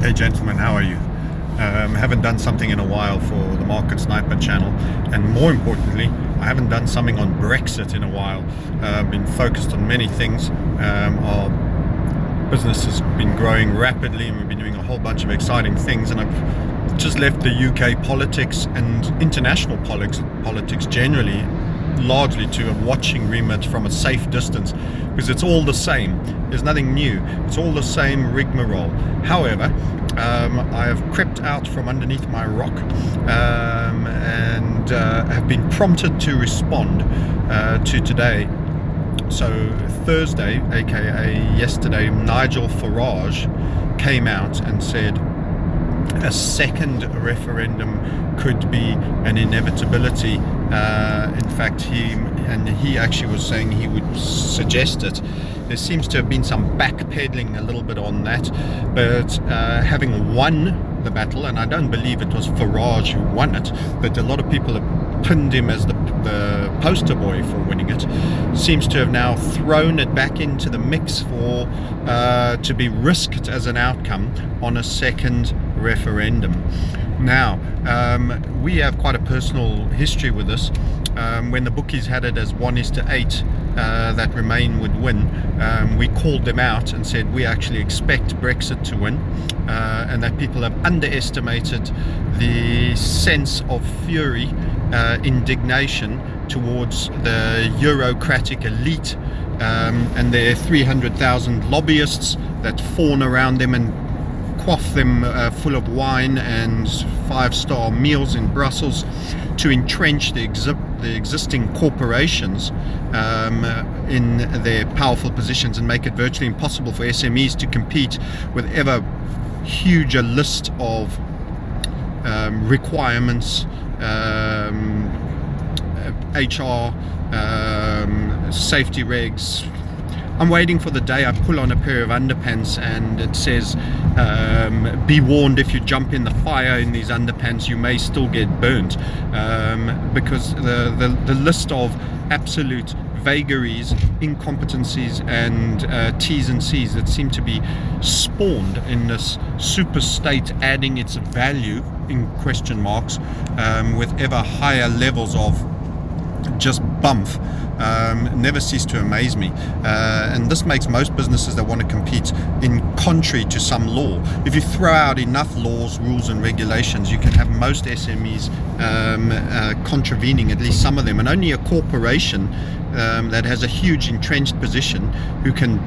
Hey gentlemen, how are you? Haven't done something in a while for the Market Sniper channel, and more importantly, I haven't done something on Brexit in a while. Been focused on many things. Our business has been growing rapidly, and we've been doing a whole bunch of exciting things, and I've just left the UK politics and international politics generally largely to a watching remit from a safe distance, because it's all the same. There's nothing new. It's all the same rigmarole. However, I have crept out from underneath my rock and have been prompted to respond to today. So Thursday, aka yesterday, Nigel Farage came out and said a second referendum could be an inevitability. In fact, he actually was saying he would suggest it. There seems to have been some backpedaling a little bit on that, but having won the battle, and I don't believe it was Farage who won it, but a lot of people have pinned him as the poster boy for winning it, seems to have now thrown it back into the mix for to be risked as an outcome on a second referendum. Now, we have quite a personal history with this. When the bookies had it as 1:8 that Remain would win, we called them out and said we actually expect Brexit to win, and that people have underestimated the sense of fury, indignation towards the Eurocratic elite and their 300,000 lobbyists that fawn around them and quaff them full of wine and 5-star meals in Brussels to entrench the existing corporations in their powerful positions and make it virtually impossible for SMEs to compete with ever huger list of requirements, HR, safety regs. I'm waiting for the day I pull on a pair of underpants and it says, be warned, if you jump in the fire in these underpants, you may still get burnt. Because the list of absolute vagaries, incompetencies and T's and C's that seem to be spawned in this super state, adding its value in question marks with ever higher levels of just bump, never cease to amaze me, and this makes most businesses that want to compete in contrary to some law. If you throw out enough laws, rules and regulations, you can have most SMEs contravening at least some of them, and only a corporation that has a huge entrenched position who can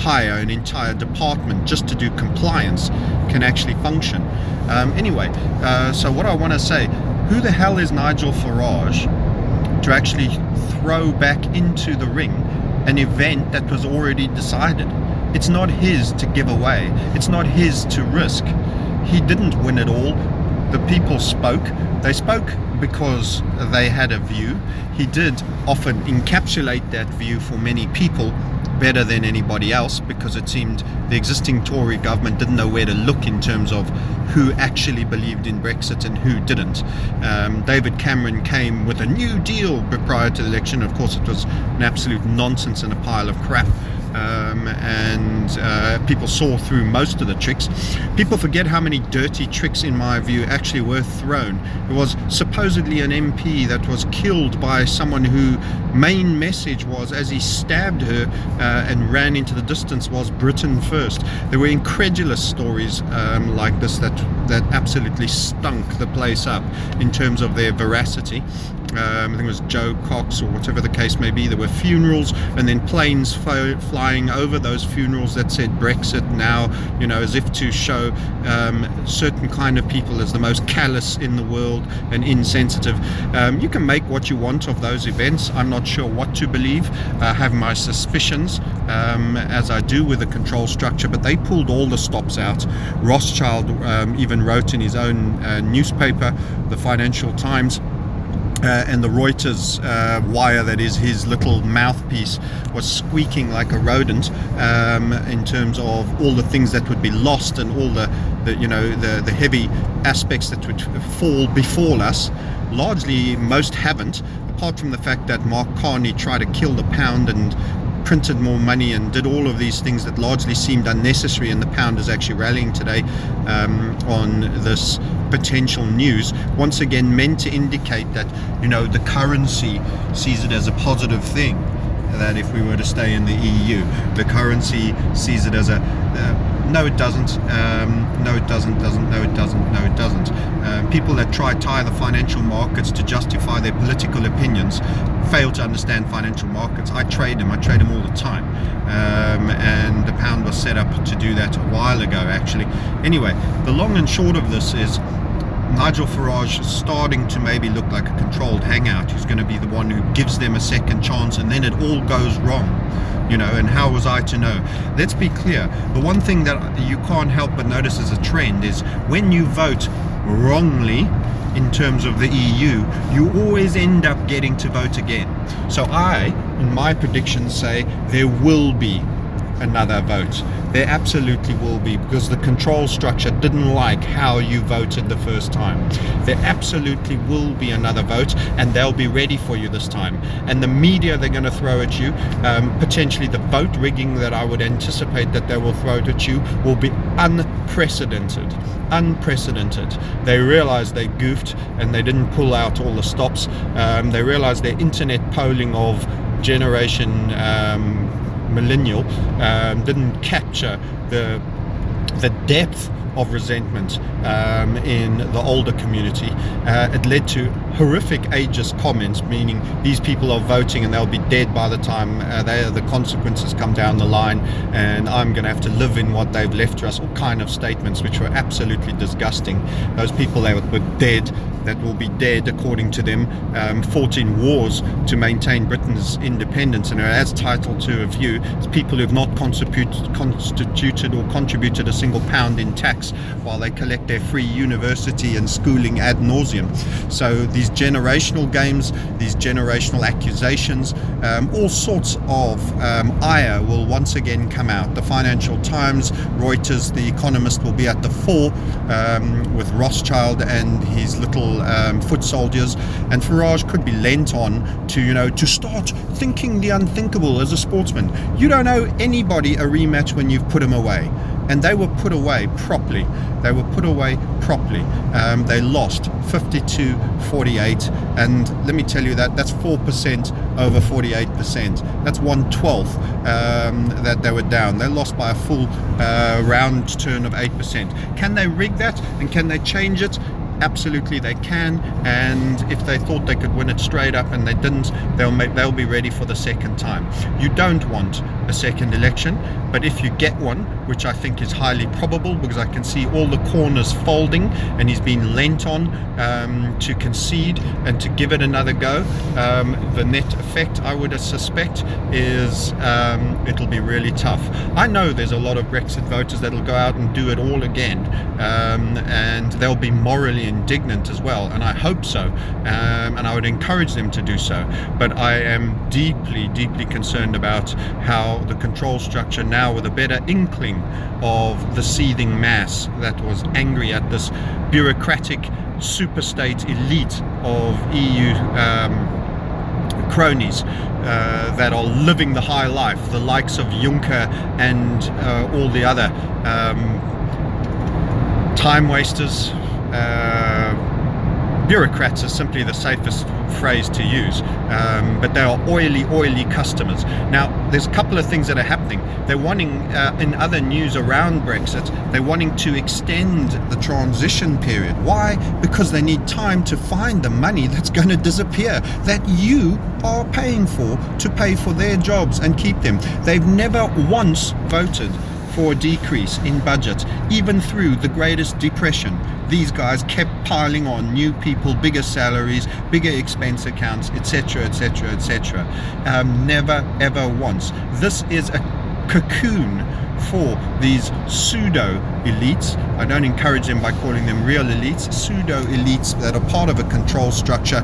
hire an entire department just to do compliance can actually function. Anyway, so what I want to say, who the hell is Nigel Farage to actually throw back into the ring an event that was already decided? It's not his to give away. It's not his to risk. He didn't win it all. The people spoke. They spoke because they had a view. He did often encapsulate that view for many people better than anybody else, because it seemed the existing Tory government didn't know where to look in terms of who actually believed in Brexit and who didn't. David Cameron came with a new deal prior to the election. Of course, it was an absolute nonsense and a pile of crap. And people saw through most of the tricks. People forget how many dirty tricks, in my view, actually were thrown. It was supposedly an MP that was killed by someone whose main message was, as he stabbed her and ran into the distance, was Britain first. There were incredulous stories like this that absolutely stunk the place up in terms of their veracity. I think it was Joe Cox or whatever the case may be. There were funerals and then planes flying over those funerals that said Brexit now, as if to show certain kind of people as the most callous in the world and insensitive. You can make what you want of those events. I'm not sure what to believe. I have my suspicions, as I do with the control structure, but they pulled all the stops out. Rothschild even wrote in his own newspaper, the Financial Times, and the Reuters wire, that is his little mouthpiece, was squeaking like a rodent in terms of all the things that would be lost and all the heavy aspects that would befall us. Largely, most haven't, apart from the fact that Mark Carney tried to kill the pound and printed more money and did all of these things that largely seemed unnecessary, and the pound is actually rallying today on this potential news, once again meant to indicate that, you know, the currency sees it as a positive thing, that if we were to stay in the EU, the currency sees it as a no it doesn't, no it doesn't, no it doesn't, no it doesn't. People that try to tie the financial markets to justify their political opinions fail to understand financial markets. I trade them all the time, and the pound was set up to do that a while ago, actually. Anyway, the long and short of this is Nigel Farage is starting to maybe look like a controlled hangout who's going to be the one who gives them a second chance, and then it all goes wrong, you know. And how was I to know? Let's be clear, the one thing that you can't help but notice as a trend is when you vote wrongly in terms of the EU, you always end up getting to vote again. So I, in my predictions, say there will be another vote. There absolutely will be, because the control structure didn't like how you voted the first time. There absolutely will be another vote, and they'll be ready for you this time. And the media they're going to throw at you, potentially the vote rigging that I would anticipate that they will throw at you, will be unprecedented. They realized they goofed and they didn't pull out all the stops. They realized their internet polling of generation millennial didn't capture the depth of resentment in the older community. It led to horrific ageist comments, meaning these people are voting and they'll be dead by the time the consequences come down the line, and I'm going to have to live in what they've left to us. All kind of statements which were absolutely disgusting. Those people that were dead, that will be dead according to them, fought in wars to maintain Britain's independence, and are as Title II of you as people who have not constituted or contributed a single pound in tax while they collect their free university and schooling ad nauseum. So these generational games, these generational accusations, all sorts of ire will once again come out. The Financial Times, Reuters, The Economist will be at the fore with Rothschild and his little foot soldiers, and Farage could be lent on to, you know, to start thinking the unthinkable as a sportsman. You don't owe anybody a rematch when you've put them away. And they were put away properly. They lost 52-48, and let me tell you that's 4% over 48%. That's 1/12 that they were down. They lost by a full round turn of 8%. Can they rig that, and can they change it? Absolutely they can, and if they thought they could win it straight up and they didn't, they'll be ready for the second time. You don't want a second election, but if you get one, which I think is highly probable because I can see all the corners folding and he's been lent on to concede and to give it another go, the net effect, I would suspect, is it'll be really tough. I know there's a lot of Brexit voters that'll go out and do it all again, and they'll be morally indignant as well, and I hope so, and I would encourage them to do so. But I am deeply concerned about how the control structure now, with a better inkling of the seething mass that was angry at this bureaucratic superstate elite of EU cronies that are living the high life, the likes of Juncker and all the other time wasters. Bureaucrats is simply the safest phrase to use, but they are oily customers. Now, there's a couple of things that are happening. They're wanting, in other news around Brexit, they're wanting to extend the transition period. Why? Because they need time to find the money that's going to disappear, that you are paying for, to pay for their jobs and keep them. They've never once voted for a decrease in budget, even through the greatest depression. These guys kept piling on new people, bigger salaries, bigger expense accounts, etc., etc., etc. Never ever once. This is a cocoon for these pseudo elites. I don't encourage them by calling them real elites, pseudo elites that are part of a control structure,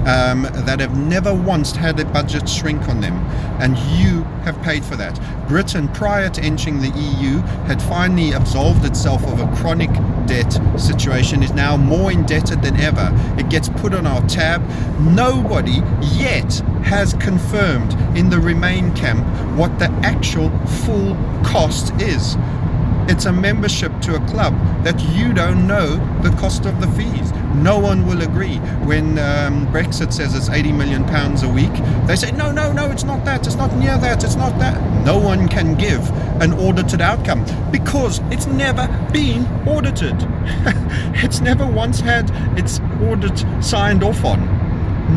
that have never once had a budget shrink on them, and you have paid for that. Britain, prior to entering the EU, had finally absolved itself of a chronic debt situation, is now more indebted than ever. It gets put on our tab. Nobody yet has confirmed in the Remain camp what the actual full cost is. It's a membership to a club that you don't know the cost of the fees. No one will agree. When Brexit says it's £80 million a week, they say, no, it's not that, it's not near that, it's not that. No one can give an audited outcome because it's never been audited. It's never once had its audit signed off on.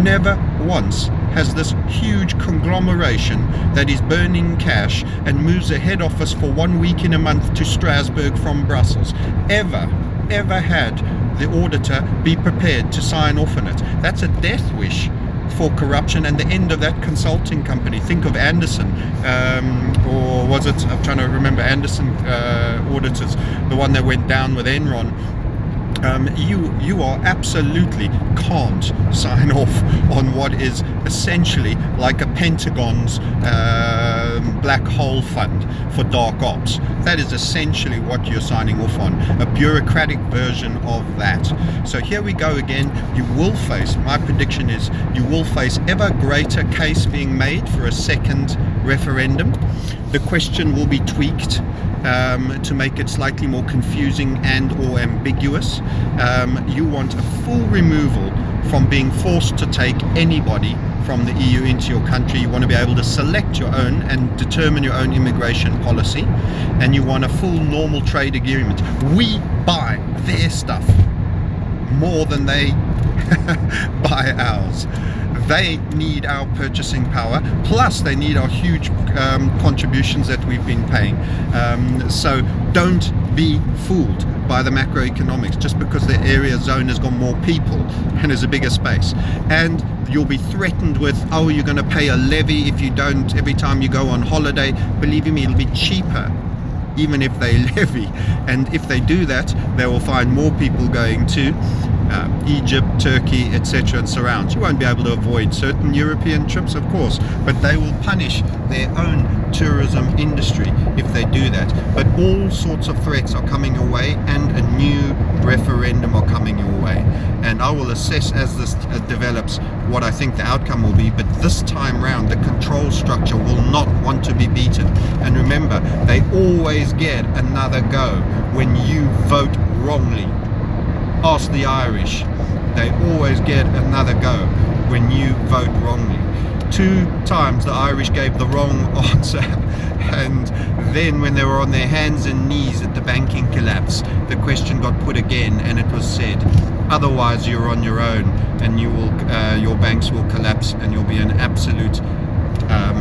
Never once has this huge conglomeration that is burning cash and moves a head office for 1 week in a month to Strasbourg from Brussels ever had the auditor be prepared to sign off on it. That's a death wish for corruption and the end of that consulting company. Think of Anderson, or was it, I'm trying to remember, Anderson auditors, the one that went down with Enron. You are absolutely can't sign off on what is essentially like a Pentagon's black hole fund for dark ops. That is essentially what you're signing off on, a bureaucratic version of that. So here we go again. You will face, my prediction is, you will face ever greater case being made for a second referendum. The question will be tweaked to make it slightly more confusing and or ambiguous. You want a full removal from being forced to take anybody from the EU into your country. You want to be able to select your own and determine your own immigration policy, and you want a full normal trade agreement. We buy their stuff more than they buy ours. They need our purchasing power, plus they need our huge contributions that we've been paying. So don't be fooled by the macroeconomics just because the area zone has got more people and is a bigger space. And you'll be threatened with, oh, you're going to pay a levy if you don't every time you go on holiday. Believe me, it'll be cheaper even if they levy. And if they do that, they will find more people going to Egypt, Turkey, etc. and surrounds. You won't be able to avoid certain European trips, of course, but they will punish their own tourism industry if they do that. But all sorts of threats are coming your way, and a new referendum are coming your way. And I will assess as this develops what I think the outcome will be, but this time round the control structure will not want to be beaten. And remember, they always get another go when you vote wrongly. Ask the Irish. They always get another go when you vote wrongly. 2 times the Irish gave the wrong answer, and then when they were on their hands and knees at the banking collapse, the question got put again and it was said, otherwise you're on your own and you will, your banks will collapse and you'll be in absolute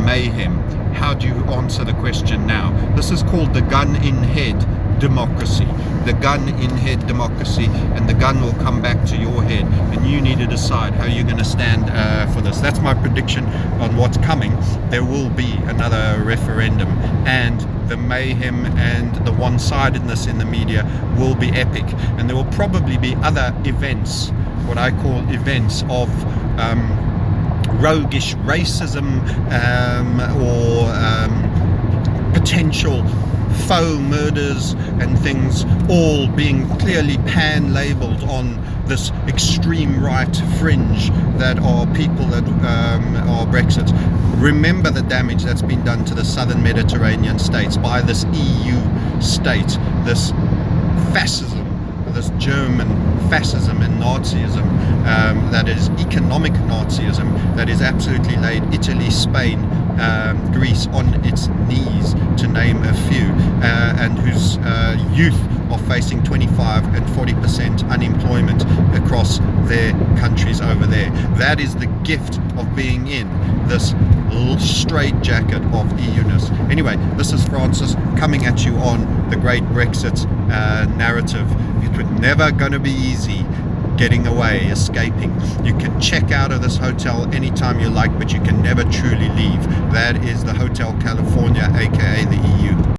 mayhem. How do you answer the question now? This is called the gun in head democracy. The gun in head democracy, and the gun will come back to your head, and you need to decide how you're going to stand for this. That's my prediction on what's coming. There will be another referendum, and the mayhem and the one-sidedness in the media will be epic, and there will probably be other events, what I call events of roguish racism or potential faux murders and things, all being clearly pan-labeled on this extreme right fringe that are people that are Brexit. Remember the damage that's been done to the southern Mediterranean states by this EU state, this fascism, this German fascism and Nazism, that is economic Nazism, that is absolutely laid Italy, Spain, Greece on its knees, to name a few, and whose youth are facing 25 and 40% unemployment across their countries over there. That is the gift of being in this straitjacket of EU-ness. Anyway, this is Francis coming at you on the great Brexit narrative. It was never going to be easy getting away, escaping. You can check out of this hotel anytime you like, but you can never truly leave. That is the Hotel California, aka the EU.